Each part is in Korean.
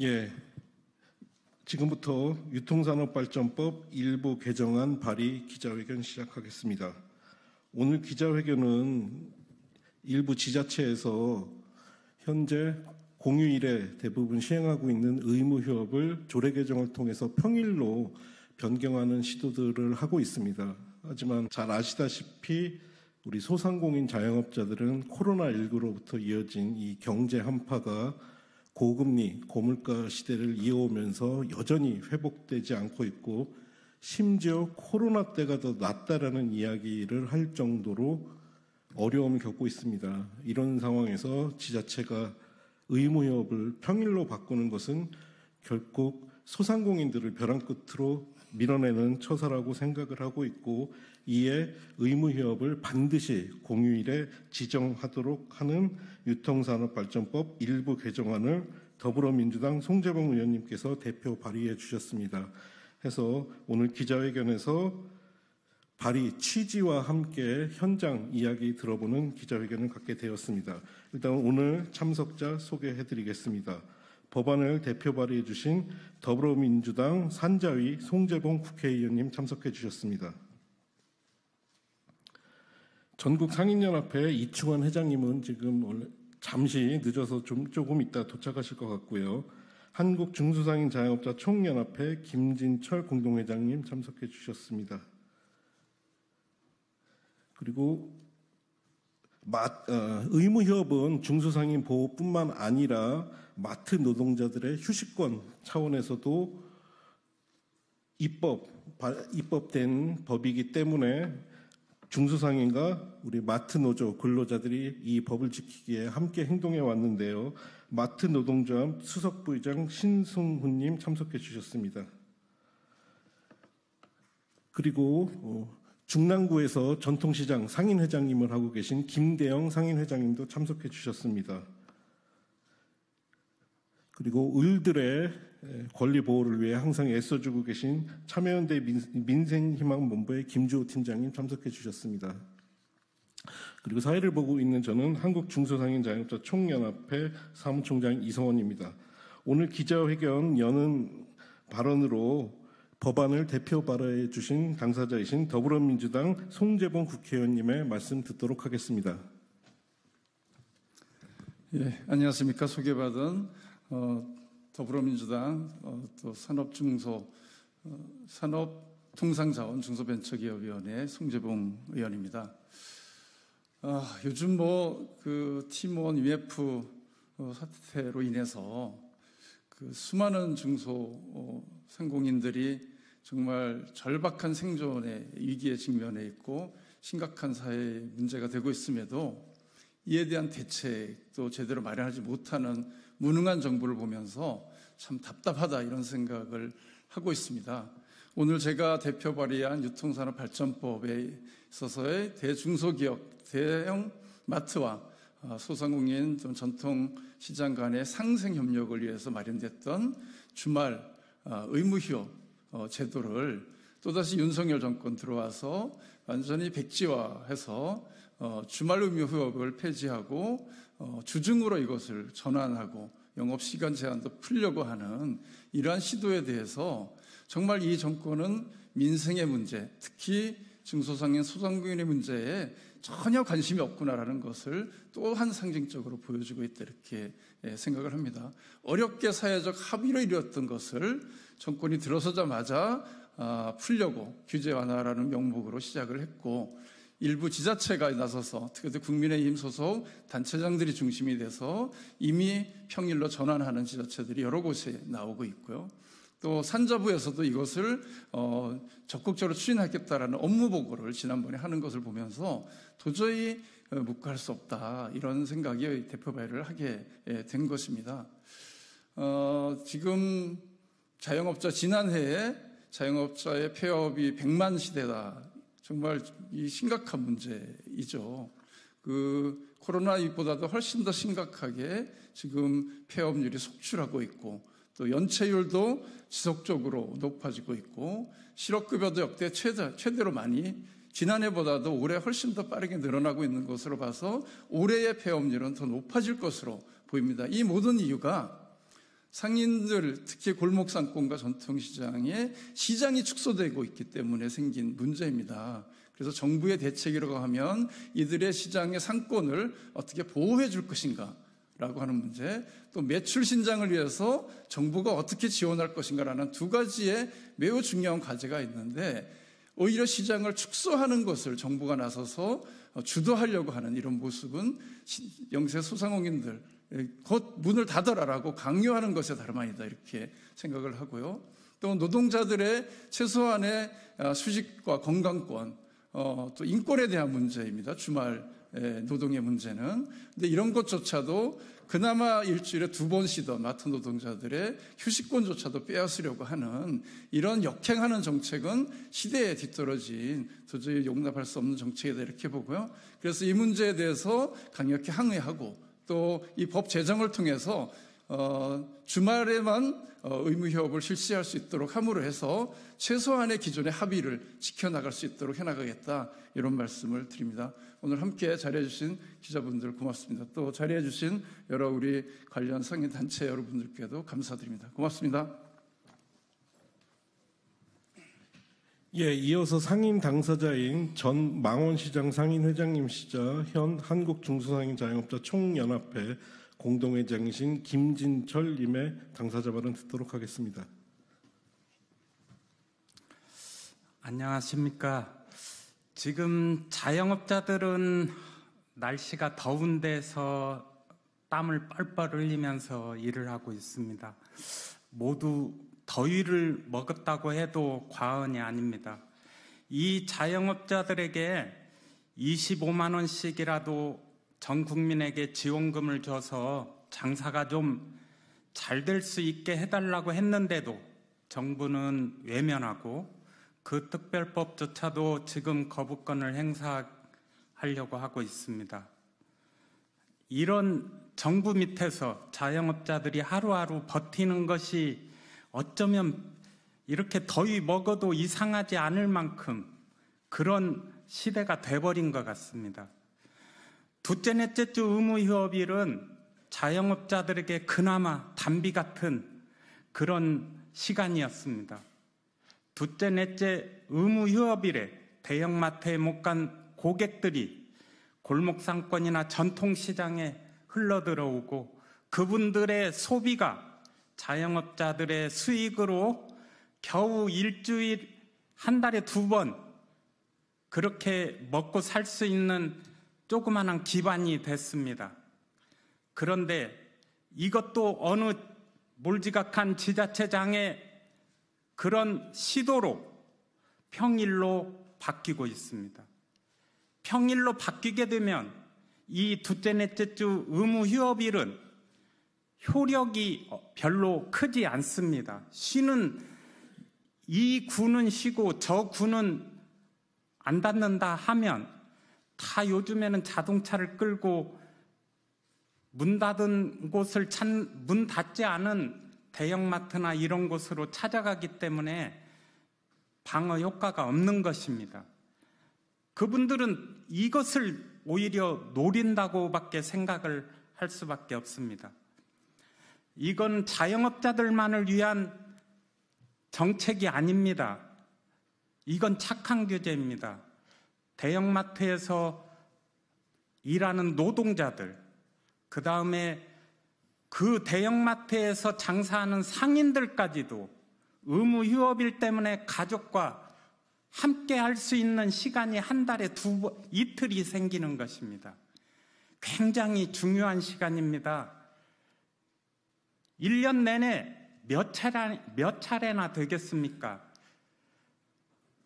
예, 지금부터 유통산업발전법 일부 개정안 발의 기자회견 시작하겠습니다. 오늘 기자회견은 일부 지자체에서 현재 공휴일에 대부분 시행하고 있는 의무휴업을 조례 개정을 통해서 평일로 변경하는 시도들을 하고 있습니다. 하지만 잘 아시다시피 우리 소상공인 자영업자들은 코로나19로부터 이어진 이 경제 한파가 고금리, 고물가 시대를 이어오면서 여전히 회복되지 않고 있고 심지어 코로나 때가 더 낫다라는 이야기를 할 정도로 어려움을 겪고 있습니다. 이런 상황에서 지자체가 의무휴업을 평일로 바꾸는 것은 결국 소상공인들을 벼랑 끝으로 밀어내는 처사라고 생각을 하고 있고, 이에 의무휴업을 반드시 공휴일에 지정하도록 하는 유통산업발전법 일부 개정안을 더불어민주당 송재봉 의원님께서 대표 발의해 주셨습니다. 해서 오늘 기자회견에서 발의 취지와 함께 현장 이야기 들어보는 기자회견을 갖게 되었습니다. 일단 오늘 참석자 소개해 드리겠습니다. 법안을 대표 발의해 주신 더불어민주당 산자위 송재봉 국회의원님 참석해 주셨습니다. 전국상인연합회 이충원 회장님은 지금 원래 잠시 늦어서 조금 이따 도착하실 것 같고요. 한국중소상인 자영업자 총연합회 김진철 공동회장님 참석해 주셨습니다. 그리고 의무휴업은 중소상인 보호뿐만 아니라 마트 노동자들의 휴식권 차원에서도 입법된 법이기 때문에 중소상인과 우리 마트 노조 근로자들이 이 법을 지키기에 함께 행동해 왔는데요. 마트 노동조합 수석부의장 신승훈님 참석해 주셨습니다. 그리고 중랑구에서 전통시장 상인회장님을 하고 계신 김대영 상인회장님도 참석해 주셨습니다. 그리고 을들의 권리 보호를 위해 항상 애써주고 계신 참여연대 민생희망본부의 김주호 팀장님 참석해 주셨습니다. 그리고 사회를 보고 있는 저는 한국중소상인 자영업자 총연합회 사무총장 이성원입니다. 오늘 기자회견 여는 발언으로 법안을 대표 발의해 주신 당사자이신 더불어민주당 송재봉 국회의원님의 말씀 듣도록 하겠습니다. 예, 안녕하십니까. 소개받은 더불어민주당 또 산업통상자원 중소벤처기업위원회 송재봉 의원입니다. 요즘 그 팀원 UF 사태로 인해서 그 수많은 중소상공인들이 정말 절박한 생존의 위기에 직면해 있고 심각한 사회 문제가 되고 있음에도 이에 대한 대책도 제대로 마련하지 못하는 무능한 정부를 보면서 참 답답하다 이런 생각을 하고 있습니다. 오늘 제가 대표 발의한 유통산업발전법에 있어서의 대중소기업, 대형 마트와 소상공인 전통시장 간의 상생 협력을 위해서 마련됐던 주말 의무휴업 제도를 또다시 윤석열 정권 들어와서 완전히 백지화해서 주말 의무휴업을 폐지하고 주중으로 이것을 전환하고 영업시간 제한도 풀려고 하는 이러한 시도에 대해서 정말 이 정권은 민생의 문제, 특히 중소상인 소상공인의 문제에 전혀 관심이 없구나라는 것을 또 한 상징적으로 보여주고 있다 이렇게 생각을 합니다. 어렵게 사회적 합의로 이루었던 것을 정권이 들어서자마자 풀려고 규제 완화라는 명목으로 시작을 했고, 일부 지자체가 나서서 특히 국민의힘 소속 단체장들이 중심이 돼서 이미 평일로 전환하는 지자체들이 여러 곳에 나오고 있고요. 또 산자부에서도 이것을 적극적으로 추진하겠다라는 업무 보고를 지난번에 하는 것을 보면서 도저히 묵과할 수 없다 이런 생각이 대표 발의를 하게 된 것입니다. 지금 지난해에 자영업자의 폐업이 100만 시대다. 정말 이 심각한 문제이죠. 그 코로나19보다도 훨씬 더 심각하게 지금 폐업률이 속출하고 있고 또 연체율도 지속적으로 높아지고 있고 실업급여도 역대 최대로 많이 지난해보다도 올해 훨씬 더 빠르게 늘어나고 있는 것으로 봐서 올해의 폐업률은 더 높아질 것으로 보입니다. 이 모든 이유가 상인들, 특히 골목상권과 전통시장에 시장이 축소되고 있기 때문에 생긴 문제입니다. 그래서 정부의 대책이라고 하면 이들의 시장의 상권을 어떻게 보호해 줄 것인가 라고 하는 문제, 또 매출 신장을 위해서 정부가 어떻게 지원할 것인가라는 두 가지의 매우 중요한 과제가 있는데, 오히려 시장을 축소하는 것을 정부가 나서서 주도하려고 하는 이런 모습은 영세 소상공인들 곧 문을 닫아라라고 강요하는 것에 다름 아니다, 이렇게 생각을 하고요. 또 노동자들의 최소한의 수직과 건강권, 또 인권에 대한 문제입니다. 주말 노동의 문제는. 근데 이런 것조차도 그나마 일주일에 2번 쉬던 마트 노동자들의 휴식권조차도 빼앗으려고 하는 이런 역행하는 정책은 시대에 뒤떨어진 도저히 용납할 수 없는 정책이다, 이렇게 보고요. 그래서 이 문제에 대해서 강력히 항의하고, 또 이 법 제정을 통해서 주말에만 의무휴업을 실시할 수 있도록 함으로 해서 최소한의 기존의 합의를 지켜나갈 수 있도록 해나가겠다, 이런 말씀을 드립니다. 오늘 함께 자리해 주신 기자분들 고맙습니다. 또 자리해 주신 여러 우리 관련 상인단체 여러분들께도 감사드립니다. 고맙습니다. 예, 이어서 상인 당사자인 전 망원시장 상인회장님이시자 현 한국중소상인자영업자 총연합회 공동회장이신 김진철님의 당사자 발언 듣도록 하겠습니다. 안녕하십니까. 지금 자영업자들은 날씨가 더운 데서 땀을 뻘뻘 흘리면서 일을 하고 있습니다. 모두 더위를 먹었다고 해도 과언이 아닙니다. 이 자영업자들에게 25만 원씩이라도 전 국민에게 지원금을 줘서 장사가 좀 잘 될 수 있게 해달라고 했는데도 정부는 외면하고 그 특별법조차도 지금 거부권을 행사하려고 하고 있습니다. 이런 정부 밑에서 자영업자들이 하루하루 버티는 것이 어쩌면 이렇게 더위 먹어도 이상하지 않을 만큼 그런 시대가 돼버린 것 같습니다. 둘째, 넷째 주 의무휴업일은 자영업자들에게 그나마 단비 같은 그런 시간이었습니다. 둘째, 넷째 의무휴업일에 대형마트에 못 간 고객들이 골목상권이나 전통시장에 흘러들어오고 그분들의 소비가 자영업자들의 수익으로 겨우 일주일, 한 달에 2번 그렇게 먹고 살 수 있는 조그마한 기반이 됐습니다. 그런데 이것도 어느 몰지각한 지자체장의 그런 시도로 평일로 바뀌고 있습니다. 평일로 바뀌게 되면 이 둘째, 넷째 주 의무휴업일은 효력이 별로 크지 않습니다. 쉬는, 이 구는 쉬고 저 구는 안 닫는다 하면 다 요즘에는 자동차를 끌고 문 닫은 곳을 문 닫지 않은 대형마트나 이런 곳으로 찾아가기 때문에 방어 효과가 없는 것입니다. 그분들은 이것을 오히려 노린다고밖에 생각을 할 수밖에 없습니다. 이건 자영업자들만을 위한 정책이 아닙니다. 이건 착한 규제입니다. 대형마트에서 일하는 노동자들, 그 다음에 그 대형마트에서 장사하는 상인들까지도 의무휴업일 때문에 가족과 함께 할 수 있는 시간이 한 달에 이틀이 생기는 것입니다. 굉장히 중요한 시간입니다. 1년 내내 몇 차례나 되겠습니까?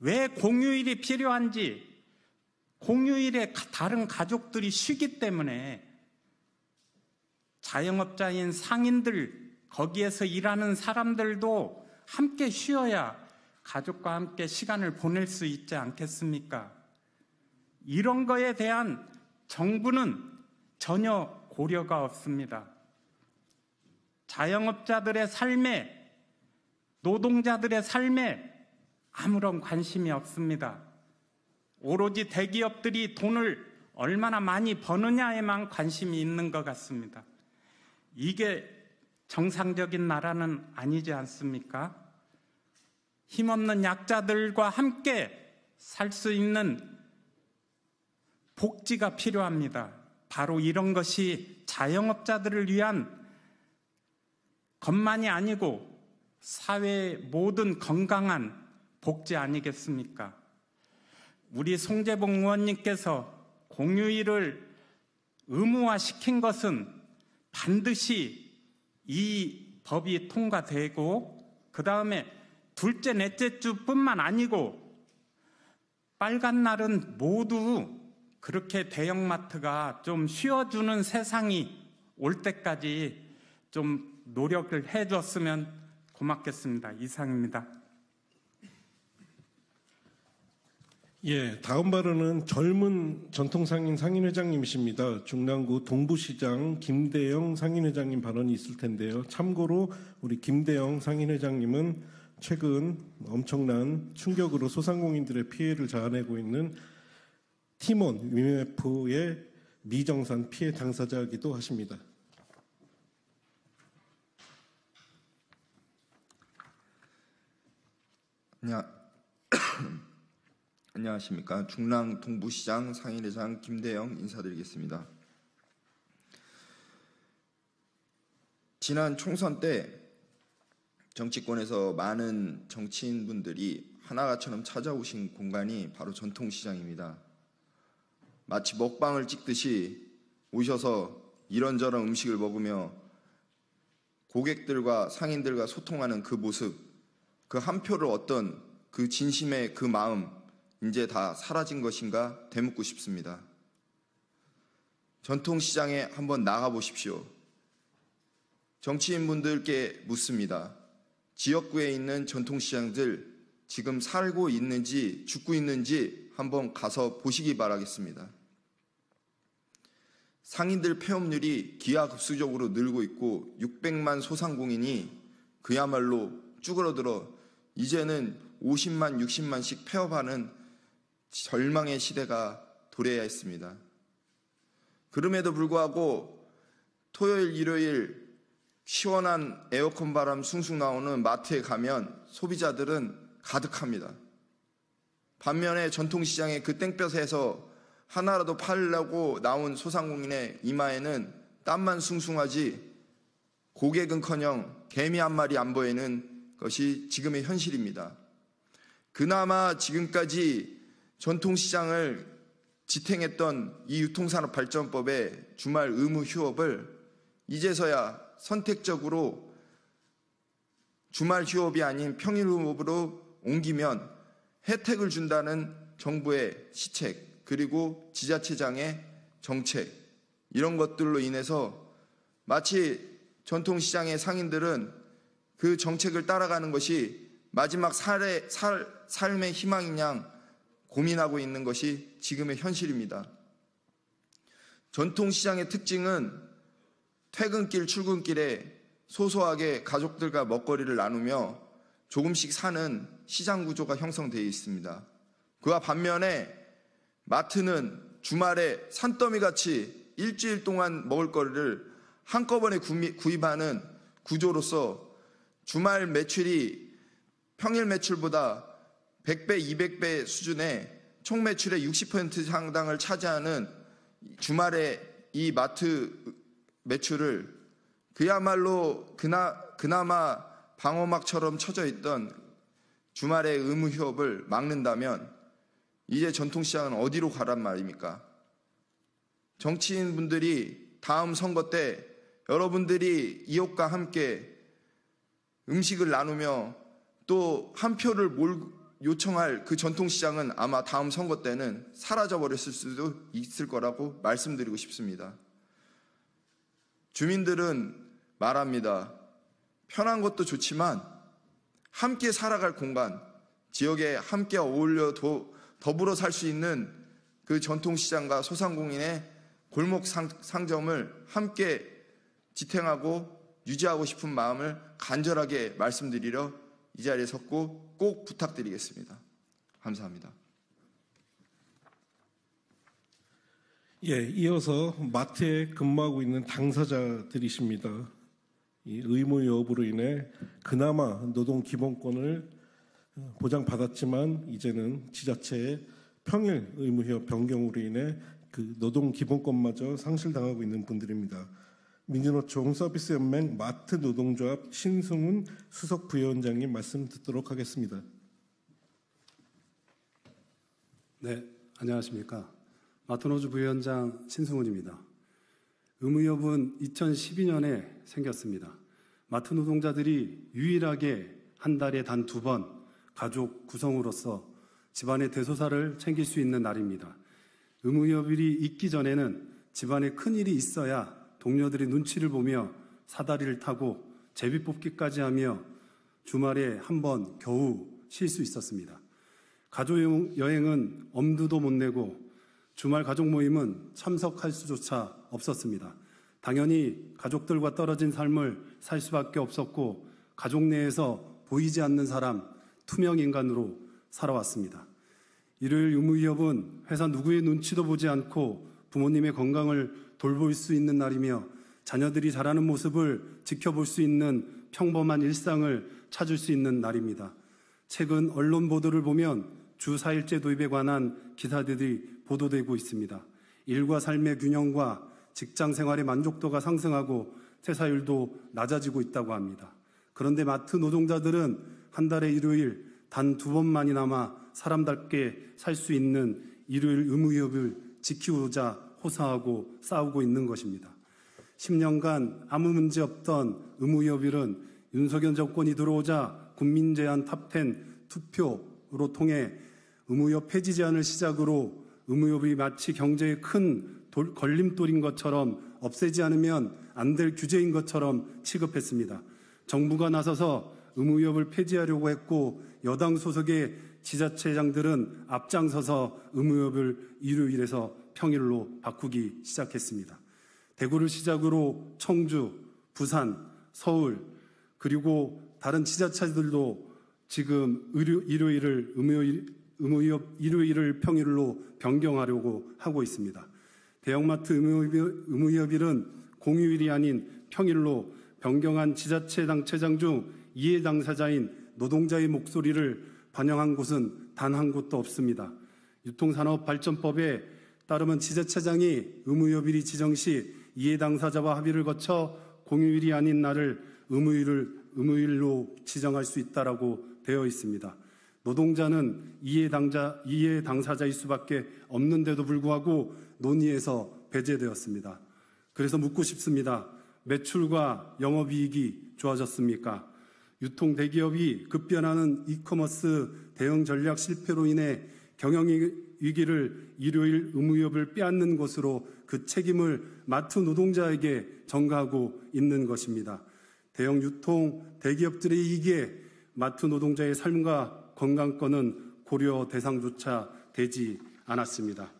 왜 공휴일이 필요한지, 공휴일에 다른 가족들이 쉬기 때문에 자영업자인 상인들, 거기에서 일하는 사람들도 함께 쉬어야 가족과 함께 시간을 보낼 수 있지 않겠습니까? 이런 거에 대한 정부는 전혀 고려가 없습니다. 자영업자들의 삶에, 노동자들의 삶에 아무런 관심이 없습니다. 오로지 대기업들이 돈을 얼마나 많이 버느냐에만 관심이 있는 것 같습니다. 이게 정상적인 나라는 아니지 않습니까? 힘없는 약자들과 함께 살 수 있는 복지가 필요합니다. 바로 이런 것이 자영업자들을 위한 것만이 아니고 사회의 모든 건강한 복지 아니겠습니까? 우리 송재봉 의원님께서 공휴일을 의무화시킨 것은 반드시 이 법이 통과되고 그 다음에 둘째, 넷째 주뿐만 아니고 빨간 날은 모두 그렇게 대형마트가 좀 쉬어주는 세상이 올 때까지 좀 노력을 해줬으면 고맙겠습니다. 이상입니다. 예, 다음 발언은 젊은 전통상인 상인회장님이십니다. 중랑구 동부시장 김대영 상인회장님 발언이 있을 텐데요. 참고로 우리 김대영 상인회장님은 최근 엄청난 충격으로 소상공인들의 피해를 자아내고 있는 티몬 위메프의 미정산 피해 당사자이기도 하십니다. 안녕하십니까. 중랑 동부시장 상인회장 김대영 인사드리겠습니다. 지난 총선 때 정치권에서 많은 정치인분들이 하나같처럼 찾아오신 공간이 바로 전통시장입니다. 마치 먹방을 찍듯이 오셔서 이런저런 음식을 먹으며 고객들과 상인들과 소통하는 그 모습, 그 한 표를 얻던 그 진심의 그 마음, 이제 다 사라진 것인가 되묻고 싶습니다. 전통시장에 한번 나가보십시오. 정치인분들께 묻습니다. 지역구에 있는 전통시장들 지금 살고 있는지 죽고 있는지 한번 가서 보시기 바라겠습니다. 상인들 폐업률이 기하급수적으로 늘고 있고 600만 소상공인이 그야말로 쭈그러들어 이제는 50만, 60만씩 폐업하는 절망의 시대가 도래해야 했습니다. 그럼에도 불구하고 토요일, 일요일 시원한 에어컨 바람 숭숭 나오는 마트에 가면 소비자들은 가득합니다. 반면에 전통시장의 그 땡볕에서 하나라도 팔려고 나온 소상공인의 이마에는 땀만 숭숭하지 고객은커녕 개미 한 마리 안 보이는 것이 지금의 현실입니다. 그나마 지금까지 전통시장을 지탱했던 이 유통산업발전법의 주말 의무 휴업을 이제서야 선택적으로 주말 휴업이 아닌 평일 휴업으로 옮기면 혜택을 준다는 정부의 시책, 그리고 지자체장의 정책, 이런 것들로 인해서 마치 전통시장의 상인들은 그 정책을 따라가는 것이 마지막 삶의 희망인 양 고민하고 있는 것이 지금의 현실입니다. 전통시장의 특징은 퇴근길, 출근길에 소소하게 가족들과 먹거리를 나누며 조금씩 사는 시장 구조가 형성되어 있습니다. 그와 반면에 마트는 주말에 산더미같이 일주일 동안 먹을 거리를 한꺼번에 구입하는 구조로서 주말 매출이 평일 매출보다 100배, 200배 수준의 총 매출의 60% 상당을 차지하는 주말에 이 마트 매출을 그야말로 그나마 방어막처럼 쳐져 있던 주말의 의무 휴업을 막는다면 이제 전통시장은 어디로 가란 말입니까? 정치인분들이 다음 선거 때 여러분들이 이웃과 함께 음식을 나누며 또 한 표를 요청할 그 전통시장은 아마 다음 선거 때는 사라져버렸을 수도 있을 거라고 말씀드리고 싶습니다. 주민들은 말합니다. 편한 것도 좋지만 함께 살아갈 공간, 지역에 함께 어울려 더불어 살 수 있는 그 전통시장과 소상공인의 골목 상점을 함께 지탱하고 유지하고 싶은 마음을 간절하게 말씀드리려 이 자리에 섰고 꼭 부탁드리겠습니다. 감사합니다. 예, 이어서 마트에 근무하고 있는 당사자들이십니다. 이 의무 여부로 인해 그나마 노동 기본권을 보장받았지만 이제는 지자체의 평일 의무휴업 변경으로 인해 그 노동 기본권마저 상실당하고 있는 분들입니다. 민주노총 서비스연맹 마트 노동조합 신승훈 수석 부위원장님 말씀 듣도록 하겠습니다. 네, 안녕하십니까. 마트노조 부위원장 신승훈입니다. 의무협은 2012년에 생겼습니다. 마트 노동자들이 유일하게 한 달에 단 2번 가족 구성으로서 집안의 대소사를 챙길 수 있는 날입니다. 의무협일이 있기 전에는 집안에 큰일이 있어야 동료들이 눈치를 보며 사다리를 타고 제비뽑기까지 하며 주말에 한 번 겨우 쉴 수 있었습니다. 가족 여행은 엄두도 못 내고 주말 가족 모임은 참석할 수조차 없었습니다. 당연히 가족들과 떨어진 삶을 살 수밖에 없었고 가족 내에서 보이지 않는 사람, 투명 인간으로 살아왔습니다. 일요일 의무휴업은 회사 누구의 눈치도 보지 않고 부모님의 건강을 돌볼 수 있는 날이며 자녀들이 자라는 모습을 지켜볼 수 있는 평범한 일상을 찾을 수 있는 날입니다. 최근 언론 보도를 보면 주 4일제 도입에 관한 기사들이 보도되고 있습니다. 일과 삶의 균형과 직장 생활의 만족도가 상승하고 퇴사율도 낮아지고 있다고 합니다. 그런데 마트 노동자들은 한 달에 일요일 단 2번만이나마 사람답게 살 수 있는 일요일 의무휴업을 지키고자 호소하고 싸우고 있는 것입니다. 10년간 아무 문제 없던 의무휴업일은 윤석열 정권이 들어오자 국민제안 탑10 투표로 통해 의무휴업 폐지 제안을 시작으로 의무휴업이 마치 경제의 큰 걸림돌인 것처럼 없애지 않으면 안 될 규제인 것처럼 취급했습니다. 정부가 나서서 의무휴업을 폐지하려고 했고 여당 소속의 지자체장들은 앞장서서 의무휴업을 일요일에서 평일로 바꾸기 시작했습니다. 대구를 시작으로 청주, 부산, 서울 그리고 다른 지자체들도 지금 일요일을 평일로 변경하려고 하고 있습니다. 대형마트 의무휴업일은 공휴일이 아닌 평일로 변경한 지자체장체장 중 이해 당사자인 노동자의 목소리를 반영한 곳은 단 한 곳도 없습니다. 유통산업발전법에 따르면 지자체장이 의무휴업일이 지정 시 이해 당사자와 합의를 거쳐 공휴일이 아닌 날을 의무일로 지정할 수 있다라고 되어 있습니다. 노동자는 이해 당사자일 수밖에 없는데도 불구하고 논의에서 배제되었습니다. 그래서 묻고 싶습니다. 매출과 영업이익이 좋아졌습니까? 유통 대기업이 급변하는 이커머스 대응 전략 실패로 인해 경영위기를 일요일 의무휴업을 빼앗는 것으로 그 책임을 마트 노동자에게 전가하고 있는 것입니다. 대형 유통 대기업들의 이익에 마트 노동자의 삶과 건강권은 고려 대상조차 되지 않았습니다.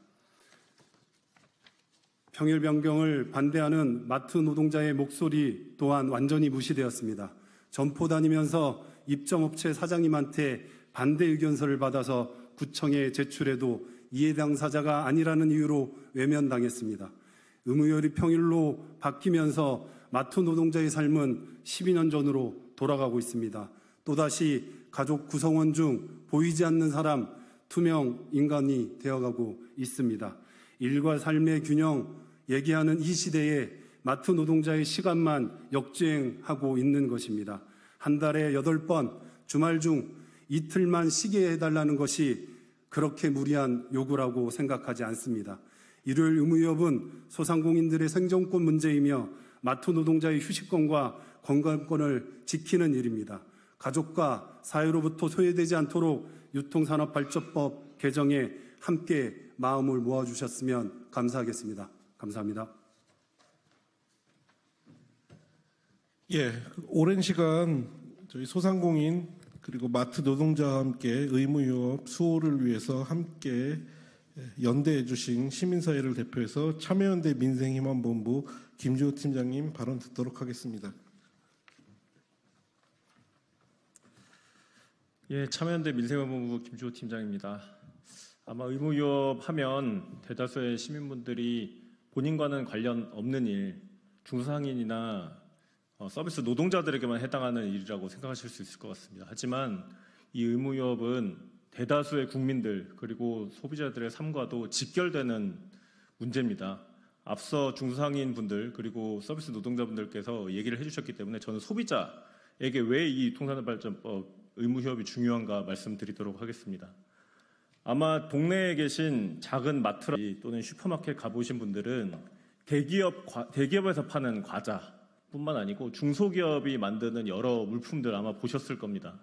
평일 변경을 반대하는 마트 노동자의 목소리 또한 완전히 무시되었습니다. 점포 다니면서 입점업체 사장님한테 반대 의견서를 받아서 구청에 제출해도 이해 당사자가 아니라는 이유로 외면당했습니다. 의무휴업이 평일로 바뀌면서 마트 노동자의 삶은 12년 전으로 돌아가고 있습니다. 또다시 가족 구성원 중 보이지 않는 사람, 투명 인간이 되어가고 있습니다. 일과 삶의 균형 얘기하는 이 시대에 마트 노동자의 시간만 역주행하고 있는 것입니다. 한 달에 8번, 주말 중 이틀만 쉬게 해달라는 것이 그렇게 무리한 요구라고 생각하지 않습니다. 일요일 의무휴업은 소상공인들의 생존권 문제이며 마트 노동자의 휴식권과 건강권을 지키는 일입니다. 가족과 사회로부터 소외되지 않도록 유통산업발전법 개정에 함께 마음을 모아주셨으면 감사하겠습니다. 감사합니다. 예, 오랜 시간 저희 소상공인 그리고 마트 노동자와 함께 의무휴업 수호를 위해서 함께 연대해 주신 시민사회를 대표해서 참여연대 민생희망본부 김주호 팀장님 발언 듣도록 하겠습니다. 예, 참여연대 민생희망본부 김주호 팀장입니다. 아마 의무휴업 하면 대다수의 시민분들이 본인과는 관련 없는 일, 중소상인이나 서비스 노동자들에게만 해당하는 일이라고 생각하실 수 있을 것 같습니다. 하지만 이 의무위협은 대다수의 국민들 그리고 소비자들의 삶과도 직결되는 문제입니다. 앞서 중소상인 분들 그리고 서비스 노동자분들께서 얘기를 해주셨기 때문에 저는 소비자에게 왜 이 통산업발전법 의무휴업이 중요한가 말씀드리도록 하겠습니다. 아마 동네에 계신 작은 마트 또는 슈퍼마켓 가보신 분들은 대기업에서 파는 과자뿐만 아니고 중소기업이 만드는 여러 물품들 아마 보셨을 겁니다.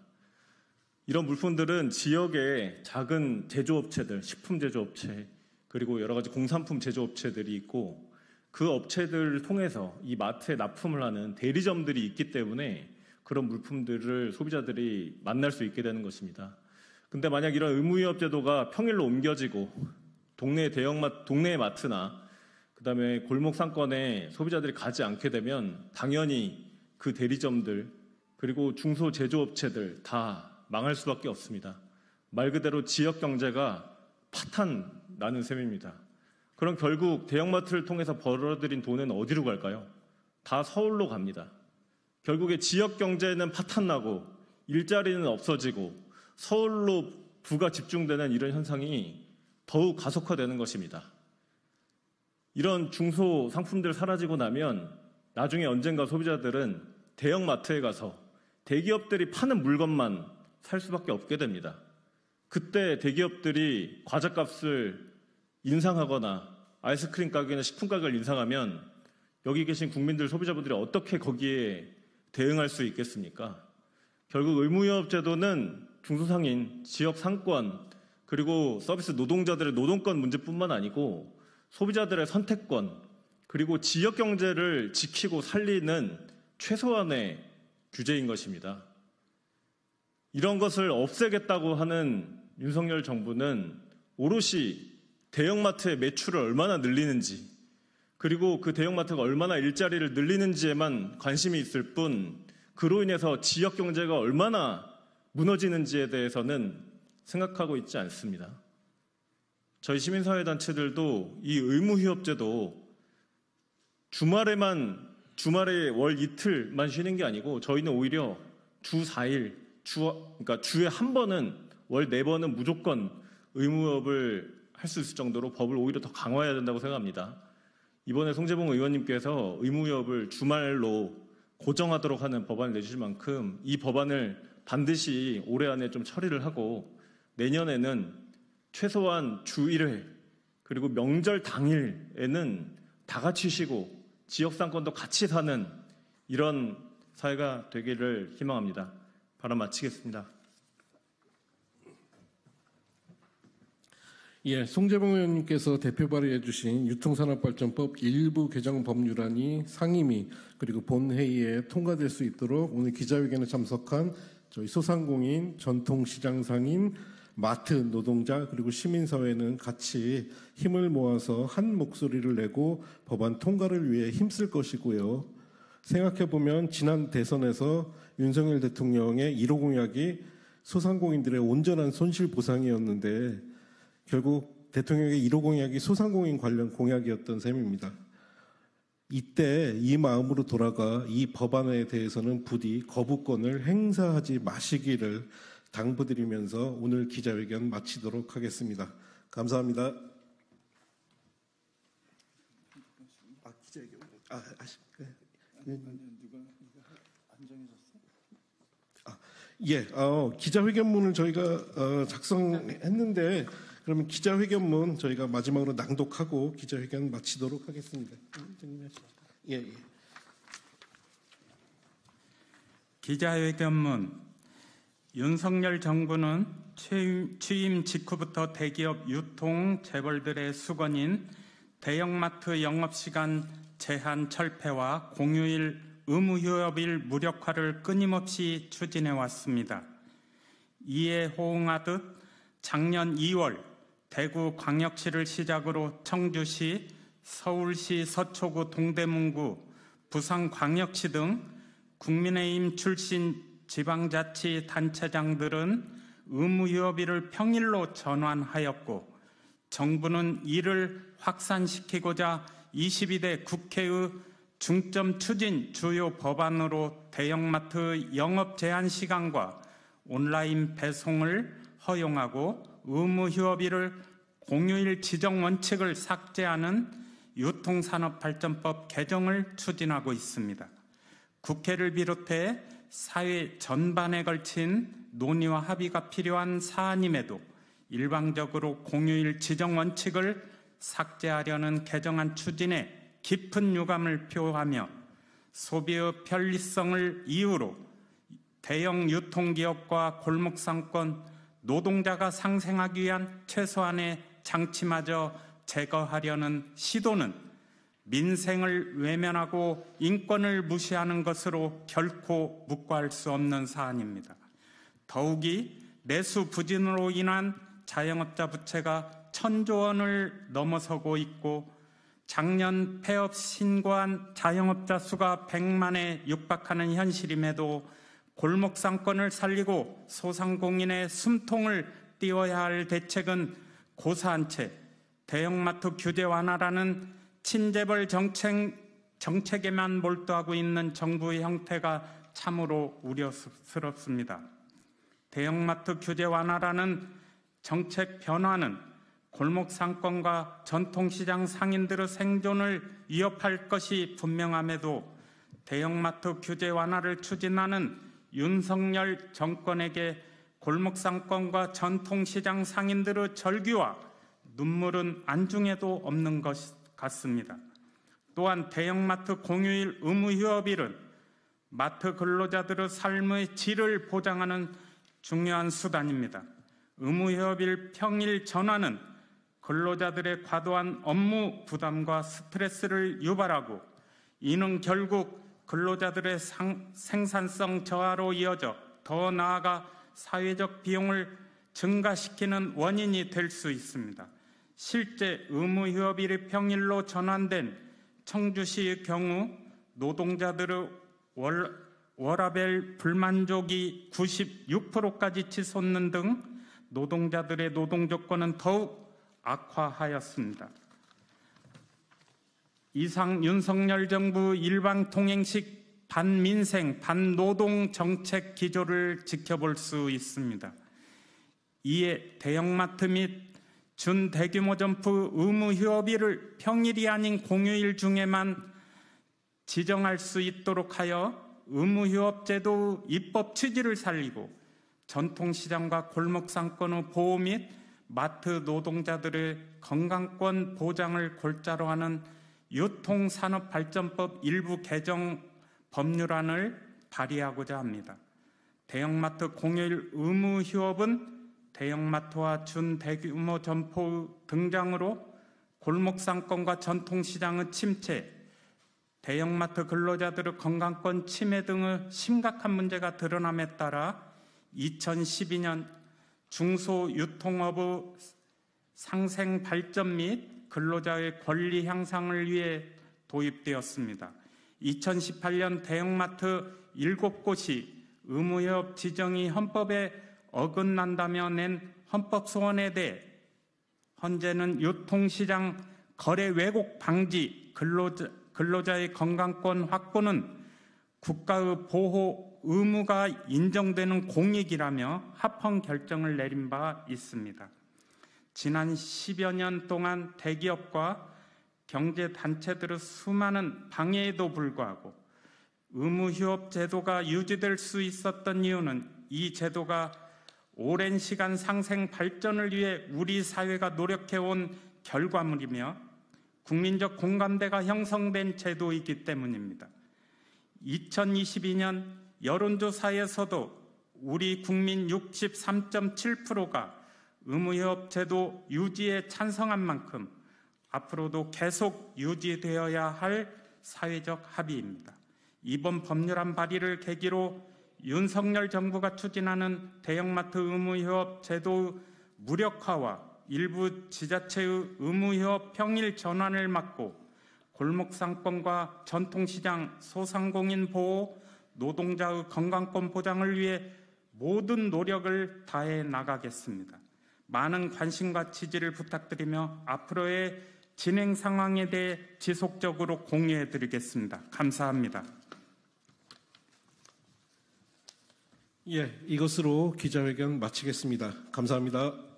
이런 물품들은 지역의 작은 제조업체들, 식품 제조업체, 그리고 여러 가지 공산품 제조업체들이 있고 그 업체들을 통해서 이 마트에 납품을 하는 대리점들이 있기 때문에 그런 물품들을 소비자들이 만날 수 있게 되는 것입니다. 근데 만약 이런 의무위협 제도가 평일로 옮겨지고 동네 마트나 그다음에 골목 상권에 소비자들이 가지 않게 되면 당연히 그 대리점들 그리고 중소 제조업체들 다 망할 수밖에 없습니다. 말 그대로 지역 경제가 파탄 나는 셈입니다. 그럼 결국 대형마트를 통해서 벌어들인 돈은 어디로 갈까요? 다 서울로 갑니다. 결국에 지역 경제는 파탄 나고 일자리는 없어지고 서울로 부가 집중되는 이런 현상이 더욱 가속화되는 것입니다. 이런 중소 상품들 사라지고 나면 나중에 언젠가 소비자들은 대형마트에 가서 대기업들이 파는 물건만 살 수밖에 없게 됩니다. 그때 대기업들이 과자값을 인상하거나 아이스크림 가격이나 식품 가격을 인상하면 여기 계신 국민들, 소비자분들이 어떻게 거기에 대응할 수 있겠습니까? 결국 의무위협 제도는 중소상인, 지역 상권, 그리고 서비스 노동자들의 노동권 문제뿐만 아니고 소비자들의 선택권, 그리고 지역 경제를 지키고 살리는 최소한의 규제인 것입니다. 이런 것을 없애겠다고 하는 윤석열 정부는 오롯이 대형마트의 매출을 얼마나 늘리는지, 그리고 그 대형마트가 얼마나 일자리를 늘리는지에만 관심이 있을 뿐 그로 인해서 지역 경제가 얼마나 무너지는지에 대해서는 생각하고 있지 않습니다. 저희 시민사회단체들도 이 의무휴업제도 주말에 월 이틀만 쉬는 게 아니고 저희는 오히려 주 4일, 그러니까 주에 한 번은 월 4번은 무조건 의무휴업을 할 수 있을 정도로 법을 오히려 더 강화해야 된다고 생각합니다. 이번에 송재봉 의원님께서 의무휴업을 주말로 고정하도록 하는 법안을 내주실 만큼 이 법안을 반드시 올해 안에 좀 처리를 하고 내년에는 최소한 주 1회 그리고 명절 당일에는 다 같이 쉬고 지역상권도 같이 사는 이런 사회가 되기를 희망합니다. 발언 마치겠습니다. 예, 송재봉 의원님께서 대표 발의해 주신 유통산업발전법 일부 개정 법률안이 상임위 그리고 본회의에 통과될 수 있도록 오늘 기자회견에 참석한 저희 소상공인, 전통시장 상인, 마트 노동자 그리고 시민사회는 같이 힘을 모아서 한 목소리를 내고 법안 통과를 위해 힘쓸 것이고요. 생각해보면 지난 대선에서 윤석열 대통령의 1호 공약이 소상공인들의 온전한 손실 보상이었는데 결국 대통령의 1호 공약이 소상공인 관련 공약이었던 셈입니다. 이때 이 마음으로 돌아가 이 법안에 대해서는 부디 거부권을 행사하지 마시기를 당부드리면서 오늘 기자회견 마치도록 하겠습니다. 감사합니다. 기자회견. 기자회견문을 저희가 작성했는데 그러면 기자회견문 저희가 마지막으로 낭독하고 기자회견 마치도록 하겠습니다. 기자회견문. 윤석열 정부는 취임 직후부터 대기업 유통 재벌들의 수건인 대형마트 영업시간 제한 철폐와 공휴일 의무휴업일 무력화를 끊임없이 추진해 왔습니다. 이에 호응하듯 작년 2월 대구광역시를 시작으로 청주시, 서울시 서초구 동대문구, 부산광역시 등 국민의힘 출신 지방자치단체장들은 의무휴업일을 평일로 전환하였고 정부는 이를 확산시키고자 22대 국회의 중점 추진 주요 법안으로 대형마트 영업 제한 시간과 온라인 배송을 허용하고 의무휴업일을 공휴일 지정 원칙을 삭제하는 유통산업발전법 개정을 추진하고 있습니다. 국회를 비롯해 사회 전반에 걸친 논의와 합의가 필요한 사안임에도 일방적으로 공휴일 지정 원칙을 삭제하려는 개정안 추진에 깊은 유감을 표하며 소비의 편리성을 이유로 대형 유통기업과 골목상권 노동자가 상생하기 위한 최소한의 장치마저 제거하려는 시도는 민생을 외면하고 인권을 무시하는 것으로 결코 묵과할 수 없는 사안입니다. 더욱이 내수 부진으로 인한 자영업자 부채가 1,000조 원을 넘어서고 있고 작년 폐업 신고한 자영업자 수가 100만에 육박하는 현실임에도 골목상권을 살리고 소상공인의 숨통을 띄워야 할 대책은 고사한 채 대형마트 규제 완화라는 친재벌 정책에만 몰두하고 있는 정부의 형태가 참으로 우려스럽습니다. 대형마트 규제 완화라는 정책 변화는 골목상권과 전통시장 상인들의 생존을 위협할 것이 분명함에도 대형마트 규제 완화를 추진하는 윤석열 정권에게 골목상권과 전통시장 상인들의 절규와 눈물은 안중에도 없는 것 같습니다. 또한 대형마트 공휴일 의무휴업일은 마트 근로자들의 삶의 질을 보장하는 중요한 수단입니다. 의무휴업일 평일 전환은 근로자들의 과도한 업무 부담과 스트레스를 유발하고 이는 결국 근로자들의 생산성 저하로 이어져 더 나아가 사회적 비용을 증가시키는 원인이 될 수 있습니다. 실제 의무휴업일이 평일로 전환된 청주시의 경우 노동자들의 월화별 불만족이 96%까지 치솟는 등 노동자들의 노동조건은 더욱 악화하였습니다. 이상 윤석열 정부 일방통행식 반민생, 반노동 정책 기조를 지켜볼 수 있습니다. 이에 대형마트 및 준대규모 점포 의무휴업일을 평일이 아닌 공휴일 중에만 지정할 수 있도록 하여 의무휴업제도 입법 취지를 살리고 전통시장과 골목상권의 보호 및 마트 노동자들의 건강권 보장을 골자로 하는 유통산업발전법 일부 개정 법률안을 발의하고자 합니다. 대형마트 공휴일 의무휴업은 대형마트와 준대규모 점포의 등장으로 골목상권과 전통시장의 침체, 대형마트 근로자들의 건강권 침해 등의 심각한 문제가 드러남에 따라 2012년 중소유통업의 상생 발전 및 근로자의 권리 향상을 위해 도입되었습니다. 2018년 대형마트 7곳이 의무휴업 지정이 헌법에 어긋난다며 낸 헌법소원에 대해 현재는 유통시장 거래 왜곡 방지, 근로자의 건강권 확보는 국가의 보호 의무가 인정되는 공익이라며 합헌 결정을 내린 바 있습니다. 지난 10여 년 동안 대기업과 경제단체들의 수많은 방해에도 불구하고 의무휴업 제도가 유지될 수 있었던 이유는 이 제도가 오랜 시간 상생 발전을 위해 우리 사회가 노력해온 결과물이며 국민적 공감대가 형성된 제도이기 때문입니다. 2022년 여론조사에서도 우리 국민 63.7%가 의무휴업 제도 유지에 찬성한 만큼 앞으로도 계속 유지되어야 할 사회적 합의입니다. 이번 법률안 발의를 계기로 윤석열 정부가 추진하는 대형마트 의무휴업 제도 무력화와 일부 지자체의 의무휴업 평일 전환을 막고 골목상권과 전통시장, 소상공인 보호, 노동자의 건강권 보장을 위해 모든 노력을 다해 나가겠습니다. 많은 관심과 지지를 부탁드리며 앞으로의 진행 상황에 대해 지속적으로 공유해 드리겠습니다. 감사합니다. 예, 이것으로 기자회견 마치겠습니다. 감사합니다.